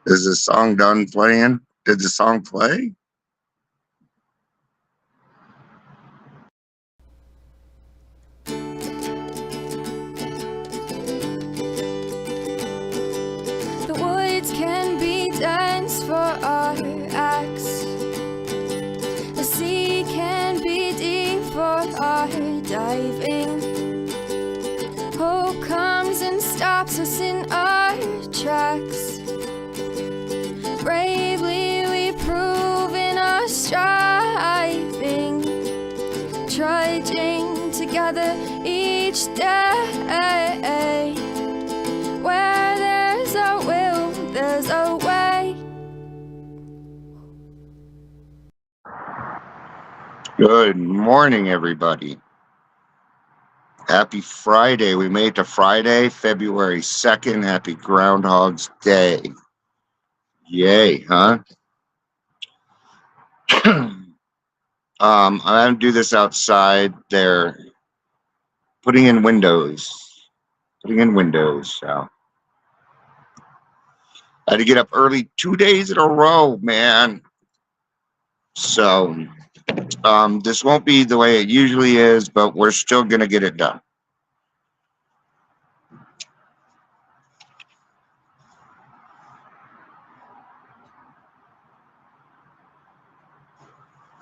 Is the song done playing? Did the song play? The woods can be dense for our acts. The sea can be deep for our diving. Hope comes and stops us in our tracks. Bravely we prove in our striving, trudging together each day. Where there's a will, there's a way. Good morning, everybody. Happy Friday. We made it to Friday, February 2nd. Happy Groundhog's Day. Yay, huh? I'm going to do this outside. They're putting in windows. So I had to get up early 2 days in a row, man. So this won't be the way it usually is, but we're still going to get it done.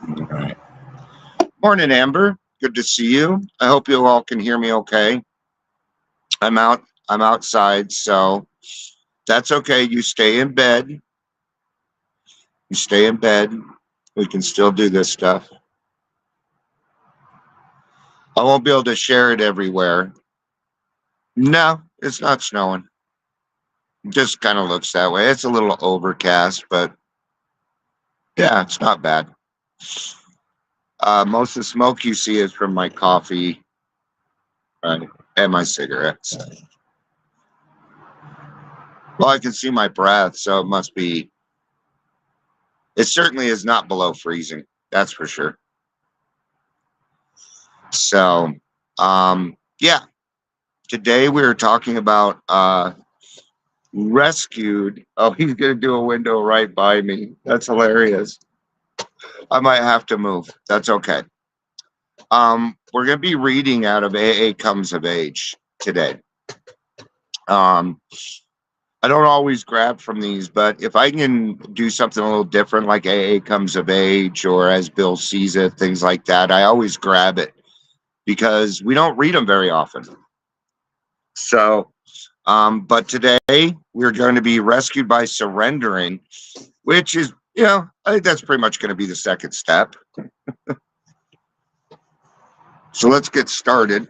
All right. Morning, Amber. Good to see you. I hope you all can hear me okay. I'm outside, so that's okay. You stay in bed. We can still do this stuff. I won't be able to share it everywhere. No, it's not snowing. It just kind of looks that way. It's a little overcast, but yeah, it's not bad. Most of the smoke you see is from my coffee, right, and my cigarettes. Well, I can see my breath, so it must be. It certainly is not below freezing. That's for sure. So, yeah. Today we were talking about rescued. Oh, he's gonna do a window right by me. That's hilarious. I might have to move. That's okay. We're gonna be reading out of AA Comes of Age today. I don't always grab from these, but if I can do something a little different, like AA Comes of Age or As Bill Sees It, things like that, I always grab it because we don't read them very often. So, but today we're going to be rescued by surrendering, which is, I think that's pretty much going to be the second step. So let's get started.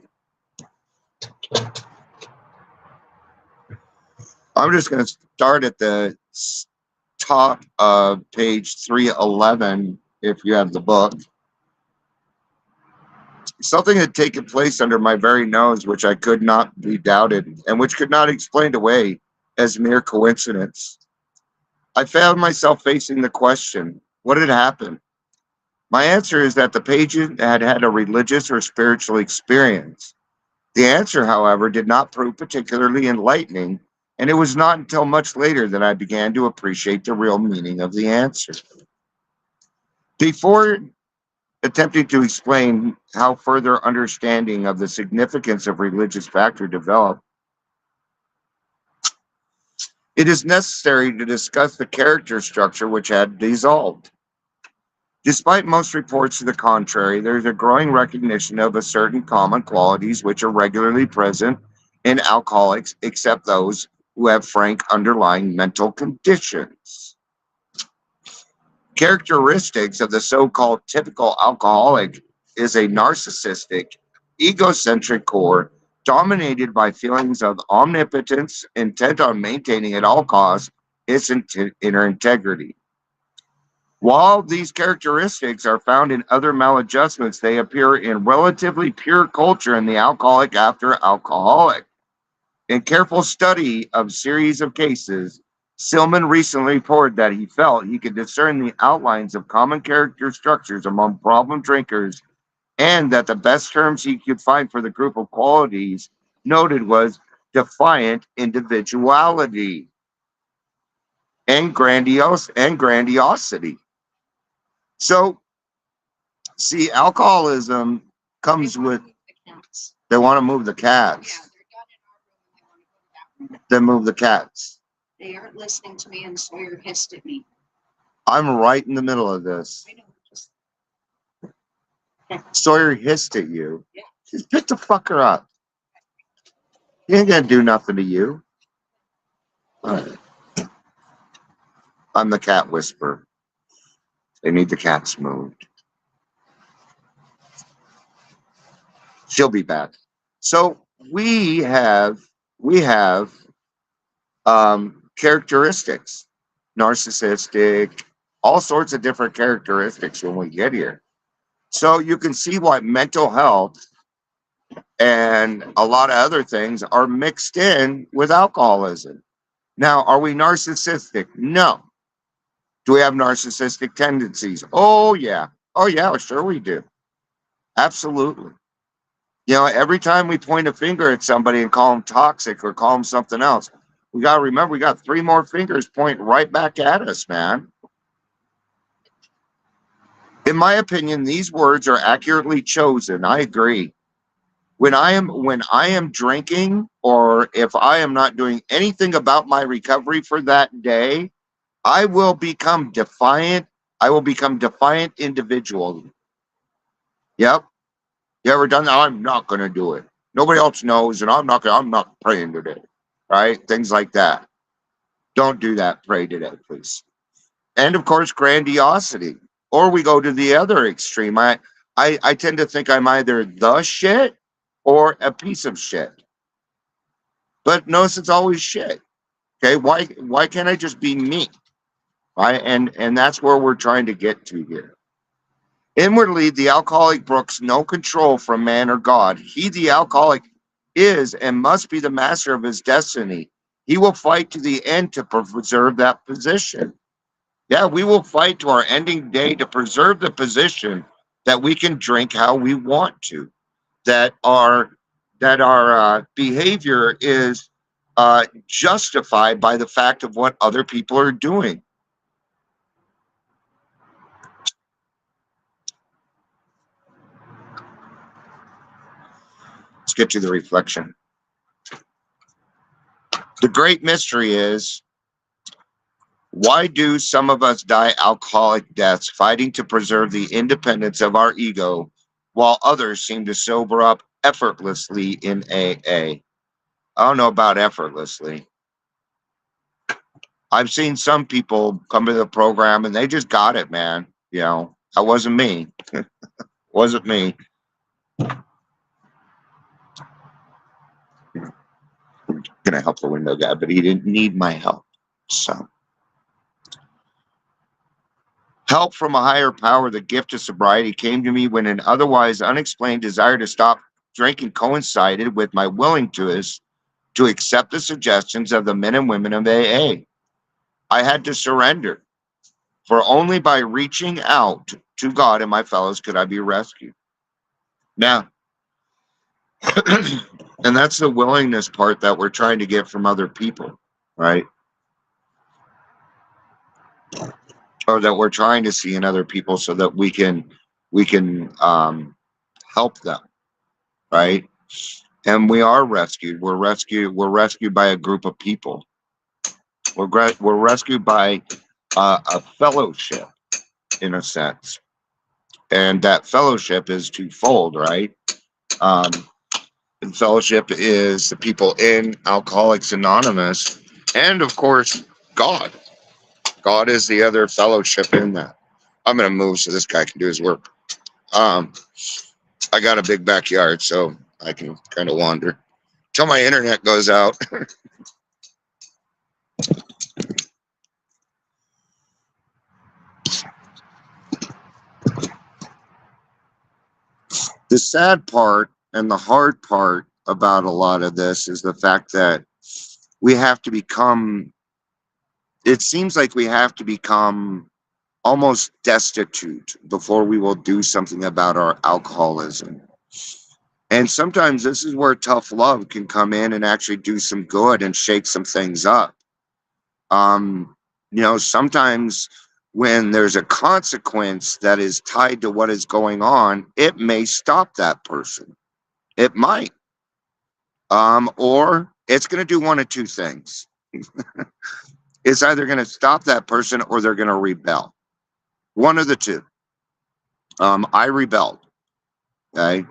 I'm just going to start at the top of page 311, if you have the book. Something had taken place under my very nose, which I could not be doubted, and which could not explained away as mere coincidence. I found myself facing the question, what had happened? My answer is that the patient had had a religious or spiritual experience. The answer, however, did not prove particularly enlightening, and it was not until much later that I began to appreciate the real meaning of the answer. Before attempting to explain how further understanding of the significance of religious factor developed, it is necessary to discuss the character structure which had dissolved. Despite most reports to the contrary, there is a growing recognition of a certain common qualities which are regularly present in alcoholics, except those who have frank underlying mental conditions. Characteristics of the so-called typical alcoholic is a narcissistic, egocentric core dominated by feelings of omnipotence, intent on maintaining at all costs its inner integrity. While these characteristics are found in other maladjustments, they appear in relatively pure culture in the alcoholic after alcoholic. In careful study of series of cases, Silman recently reported that he felt he could discern the outlines of common character structures among problem drinkers, and that the best terms he could find for the group of qualities noted was defiant individuality. and grandiosity. So, see, alcoholism comes with they want to move the cats. Then move the cats. They aren't listening to me, and Sawyer hissed at me. I'm right in the middle of this. Sawyer hissed at you. Yeah. Just pick the fucker up. He ain't gonna do nothing to you. All right. I'm the cat whisperer. They need the cats moved. She'll be back. So we have characteristics, narcissistic, all sorts of different characteristics when we get here. So you can see why mental health and a lot of other things are mixed in with alcoholism. Now, are we narcissistic? No. Do we have narcissistic tendencies? Oh, yeah. Oh, yeah, sure we do. Absolutely. You know, every time we point a finger at somebody and call them toxic or call them something else, we got to remember we got 3 more fingers pointing right back at us, man. In my opinion, these words are accurately chosen. I agree. When I am drinking, or if I am not doing anything about my recovery for that day, I will become defiant. I will become defiant individual. Yep. You ever done that? I'm not going to do it. Nobody else knows, and I'm not praying today. Right? Things like that. Don't do that. Pray today, please. And of course, grandiosity. Or we go to the other extreme. I tend to think I'm either the shit or a piece of shit. But notice it's always shit. Okay, why can't I just be me? Right? And that's where we're trying to get to here. Inwardly, the alcoholic brooks no control from man or God. He, the alcoholic, is and must be the master of his destiny. He will fight to the end to preserve that position. Yeah, we will fight to our ending day to preserve the position that we can drink how we want to. That our behavior is justified by the fact of what other people are doing. Let's get to the reflection. The great mystery is, why do some of us die alcoholic deaths fighting to preserve the independence of our ego, while others seem to sober up effortlessly in AA? I don't know about effortlessly. I've seen some people come to the program and they just got it, man. You know, that wasn't me. Wasn't me. I'm gonna help the window guy, but he didn't need my help. So, help from a higher power, the gift of sobriety, came to me when an otherwise unexplained desire to stop drinking coincided with my willingness to accept the suggestions of the men and women of AA. I had to surrender, for only by reaching out to God and my fellows could I be rescued. Now, and that's the willingness part that we're trying to get from other people, right? Or that we're trying to see in other people so that we can help them, right? And we are rescued. We're rescued by a group of people. We're rescued by a fellowship, in a sense, and that fellowship is twofold, right? And fellowship is the people in Alcoholics Anonymous, and of course, God. God is the other fellowship in that. I'm gonna move so this guy can do his work. I got a big backyard, so I can kind of wander till my internet goes out. The sad part and the hard part about a lot of this is the fact that we have to become, it seems like we have to become almost destitute before we will do something about our alcoholism. And sometimes this is where tough love can come in and actually do some good and shake some things up. sometimes when there's a consequence that is tied to what is going on, it may stop that person. It might. Or it's going to do one of two things. It's either going to stop that person or they're going to rebel. One of the two. I rebelled. Okay.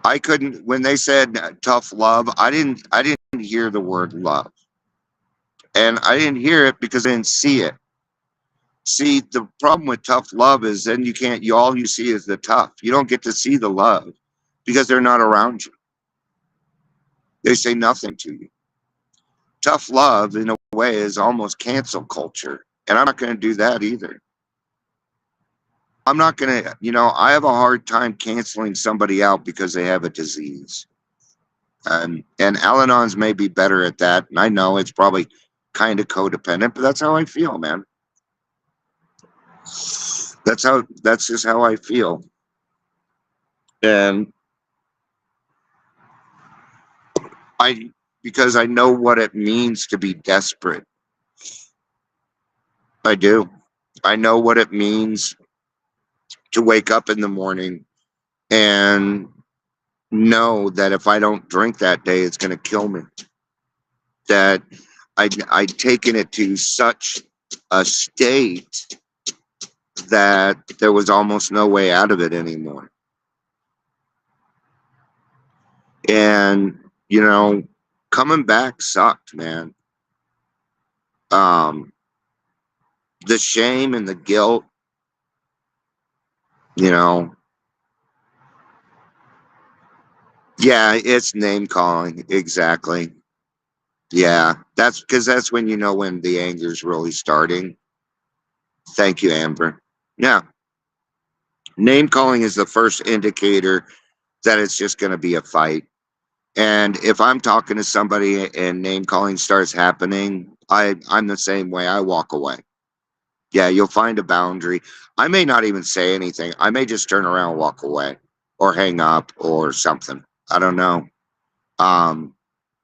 I couldn't, when they said tough love, I didn't hear the word love. And I didn't hear it because I didn't see it. See, the problem with tough love is then all you see is the tough. You don't get to see the love because they're not around you. They say nothing to you. Tough love, in a way, is almost cancel culture. And I'm not going to do that either. I'm not going to, I have a hard time canceling somebody out because they have a disease. And Al-Anons may be better at that. And I know it's probably kind of codependent, but that's how I feel, man. That's just how I feel. And because I know what it means to be desperate. I do. I know what it means to wake up in the morning and know that if I don't drink that day, it's going to kill me. That I'd taken it to such a state that there was almost no way out of it anymore. And, coming back sucked, man. The shame and the guilt, yeah, it's name calling. Exactly. Yeah, that's because that's when when the anger's really starting. Thank you, Amber. Yeah. Name calling is the first indicator that it's just going to be a fight. And if I'm talking to somebody and name calling starts happening, I'm the same way. I walk away. Yeah, you'll find a boundary. I may not even say anything. I may just turn around and walk away or hang up or something. I don't know.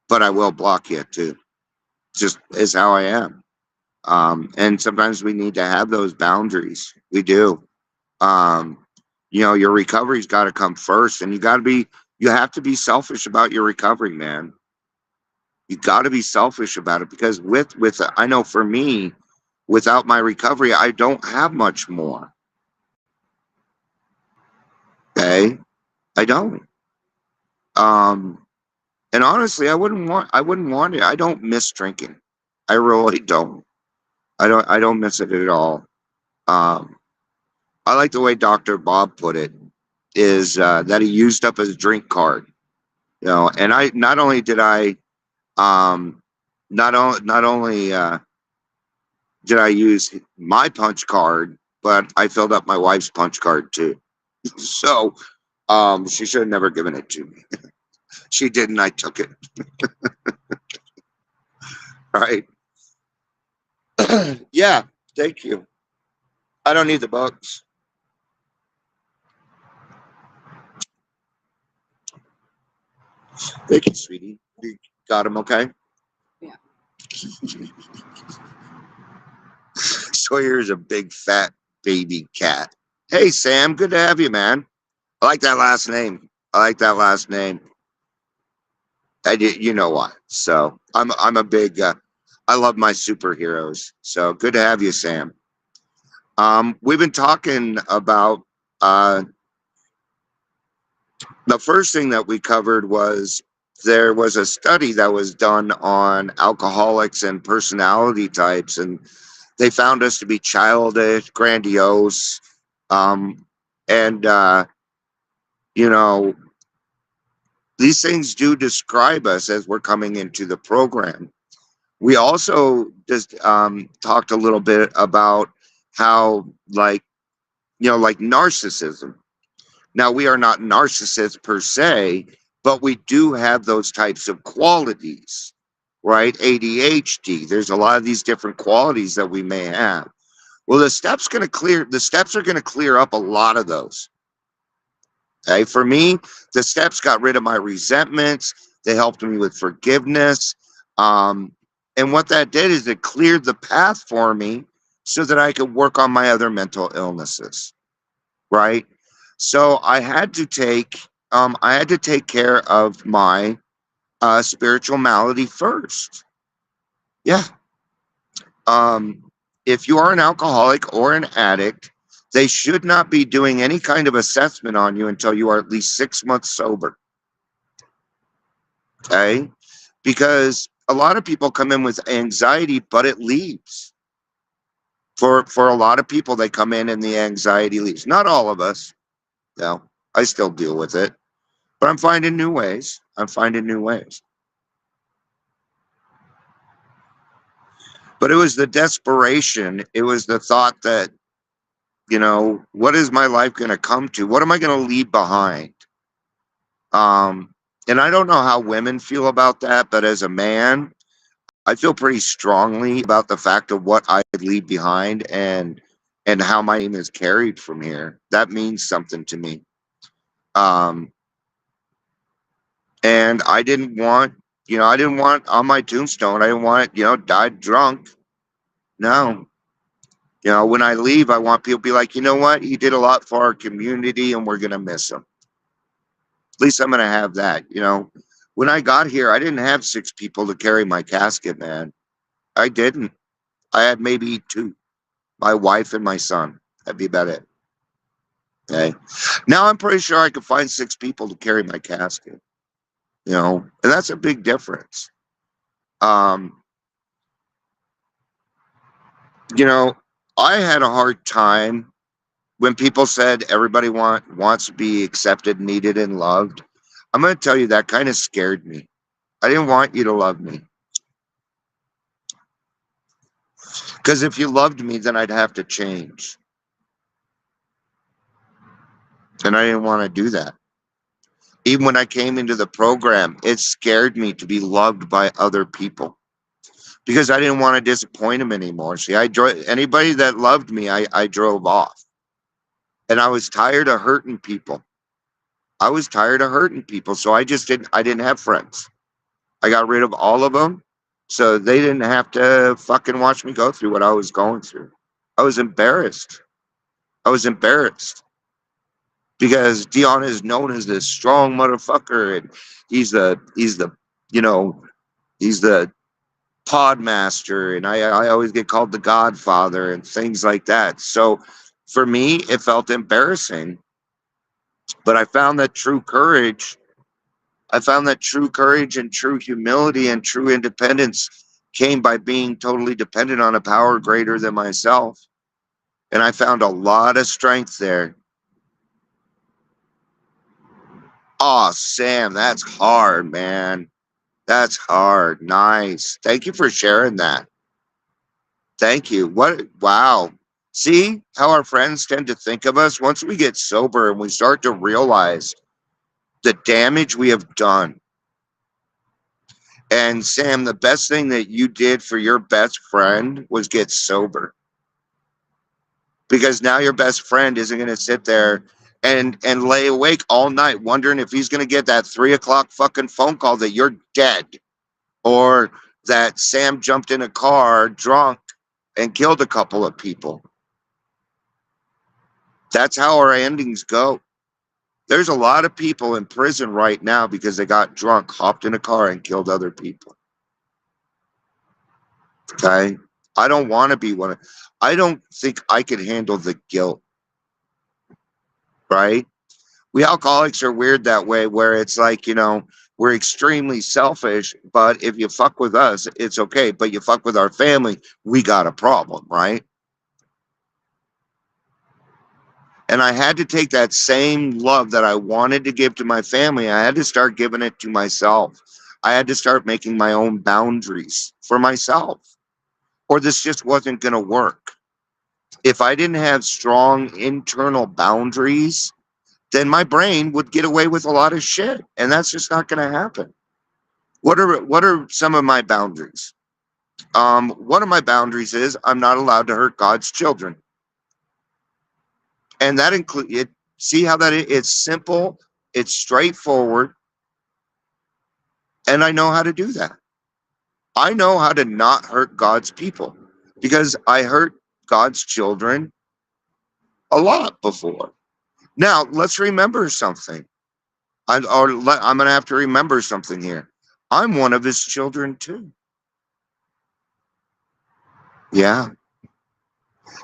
But I will block you too. Just is how I am. And sometimes we need to have those boundaries. We do. Your recovery's got to come first, and you have to be selfish about your recovery, man. You got to be selfish about it because I know for me, without my recovery, I don't have much more. Okay, I don't. And honestly, I wouldn't want it. I don't miss drinking. I really don't. I don't miss it at all. I like the way Dr. Bob put it, is that he used up his drink card. And I not only did I not only did I use my punch card, but I filled up my wife's punch card too. So she should have never given it to me. She didn't. I took it. All right. Yeah. Thank you. I don't need the books. Thank you, sweetie. You got them okay? Yeah. Sawyer's a big fat baby cat. Hey, Sam. Good to have you, man. I like that last name. You know why. So I'm a big. I love my superheroes. So good to have you, Sam. We've been talking about the first thing that we covered was there was a study that was done on alcoholics and personality types, and they found us to be childish, grandiose, and these things do describe us as we're coming into the program. We also just talked a little bit about how, like narcissism. Now, we are not narcissists per se, but we do have those types of qualities, right? ADHD. There's a lot of these different qualities that we may have. Well, the steps are going to clear up a lot of those. Okay, for me, the steps got rid of my resentments. They helped me with forgiveness. And what that did is it cleared the path for me so that I could work on my other mental illnesses. Right. So I had to take care of my spiritual malady first. Yeah. If you are an alcoholic or an addict, they should not be doing any kind of assessment on you until you are at least 6 months sober. Okay. Because a lot of people come in with anxiety, but it leaves. For a lot of people, they come in and the anxiety leaves. Not all of us. No, I still deal with it, but I'm finding new ways. I'm finding new ways. But it was the desperation. It was the thought that, what is my life going to come to? What am I going to leave behind? And I don't know how women feel about that, but as a man, I feel pretty strongly about the fact of what I leave behind and how my name is carried from here. That means something to me. Um, and I didn't want on my tombstone, I didn't want it, died drunk. No. When I leave, I want people to be like, you know what? He did a lot for our community and we're going to miss him. At least I'm going to have that. When I got here, I didn't have 6 people to carry my casket, man. I didn't. I had maybe 2, my wife and my son. That'd be about it. Okay. Now I'm pretty sure I could find 6 people to carry my casket, and that's a big difference. Um, I had a hard time when people said everybody wants to be accepted, needed, and loved. I'm going to tell you that kind of scared me. I didn't want you to love me. Because if you loved me, then I'd have to change. And I didn't want to do that. Even when I came into the program, it scared me to be loved by other people. Because I didn't want to disappoint them anymore. See, anybody that loved me, I drove off. And I was tired of hurting people. So I didn't have friends. I got rid of all of them. So they didn't have to fucking watch me go through what I was going through. I was embarrassed. Because Dion is known as this strong motherfucker, and he's the pod master, and I always get called the Godfather and things like that. So for me, it felt embarrassing. But I found that true courage and true humility and true independence came by being totally dependent on a power greater than myself. And I found a lot of strength there. Oh, Sam, that's hard, man. That's hard. Nice. Thank you for sharing that. Thank you. Wow. See how our friends tend to think of us? Once we get sober and we start to realize the damage we have done. And Sam, the best thing that you did for your best friend was get sober. Because now your best friend isn't going to sit there and lay awake all night wondering if he's going to get that 3:00 fucking phone call that you're dead, or that Sam jumped in a car drunk and killed a couple of people. That's how our endings go. There's a lot of people in prison right now because they got drunk, hopped in a car, and killed other people. Okay? I don't want to be one of. I don't think I could handle the guilt. Right? We alcoholics are weird that way, where it's like, we're extremely selfish, but if you fuck with us, it's okay. But you fuck with our family, we got a problem, right? And I had to take that same love that I wanted to give to my family. I had to start giving it to myself. I had to start making my own boundaries for myself, or this just wasn't going to work. If I didn't have strong internal boundaries, then my brain would get away with a lot of shit. And that's just not going to happen. What are some of my boundaries? One of my boundaries is I'm not allowed to hurt God's children. And that includes it. See how it's simple, it's straightforward, and I know how to do that. I know how to not hurt God's people because I hurt God's children a lot before. Now, let's remember something. I'm going to have to remember something here. I'm one of his children too. Yeah.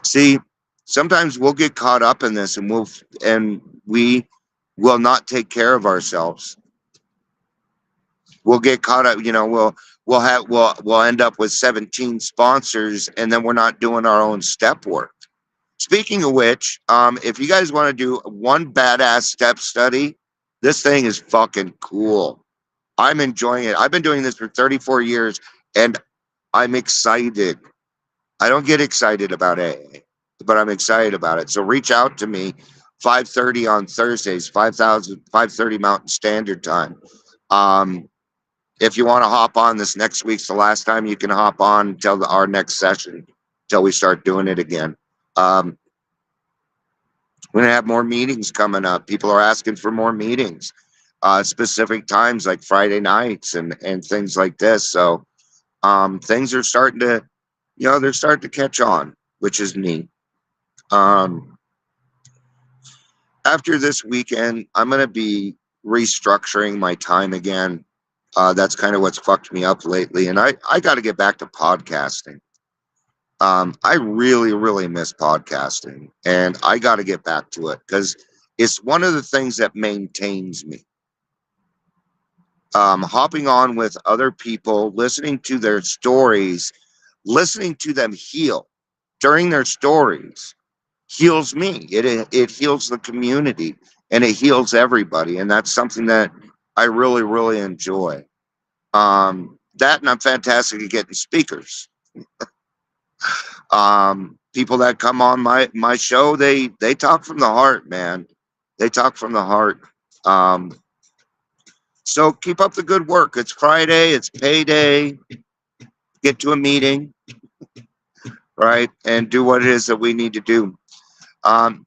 See, sometimes we'll get caught up in this and we will not take care of ourselves. We'll get caught up, we'll end up with 17 sponsors and then we're not doing our own step work. Speaking of which, if you guys want to do one badass step study, this thing is fucking cool. I'm enjoying it. I've been doing this for 34 years and I'm excited. I don't get excited about AA, but I'm excited about it. So reach out to me 5:30 on Thursdays, 5:30 Mountain Standard Time. If you want to hop on, this next week's the last time you can hop on until our next session, until we start doing it again. We're going to have more meetings coming up. People are asking for more meetings, specific times like Friday nights and things like this. So things are starting to, they're starting to catch on, which is neat. After this weekend, I'm going to be restructuring my time again. That's kind of what's fucked me up lately. And I got to get back to podcasting. I really, really miss podcasting and I got to get back to it because it's one of the things that maintains me. Hopping on with other people, listening to their stories, listening to them heal during their stories heals me. It heals the community and it heals everybody. And that's something that I really, really enjoy. That and I'm fantastic at getting speakers. People that come on my show, they talk from the heart, man. They talk from the heart. So keep up the good work. It's Friday, it's payday. Get to a meeting, right? And do what it is that we need to do.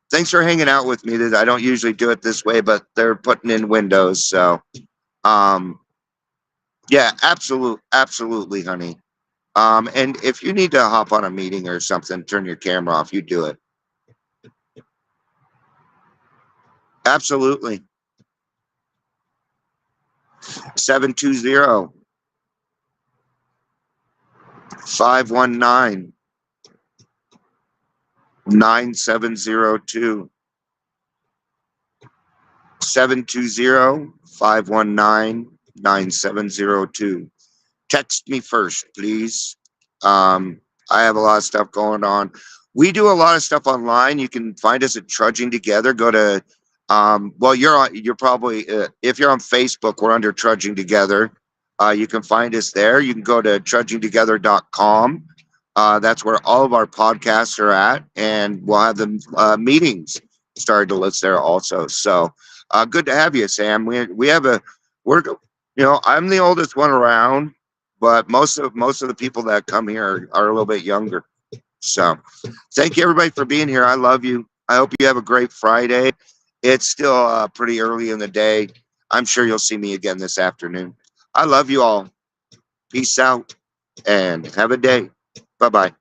Thanks for hanging out with me. I don't usually do it this way, but they're putting in windows. So yeah, absolutely, honey. And if you need to hop on a meeting or something, turn your camera off, you do it. Absolutely. 720 519 9702. 720 519 9702. Text me first, please. I have a lot of stuff going on. We do a lot of stuff online. You can find us at Trudging Together. Go to, well, you're probably, if you're on Facebook, we're under Trudging Together. You can find us there. You can go to trudgingtogether.com. That's where all of our podcasts are at, and we'll have the meetings started to list there also. So good to have you, Sam. I'm the oldest one around, but most of the people that come here are a little bit younger. So thank you everybody for being here. I love you. I hope you have a great Friday. It's still pretty early in the day. I'm sure you'll see me again this afternoon. I love you all. Peace out and have a day. Bye-bye.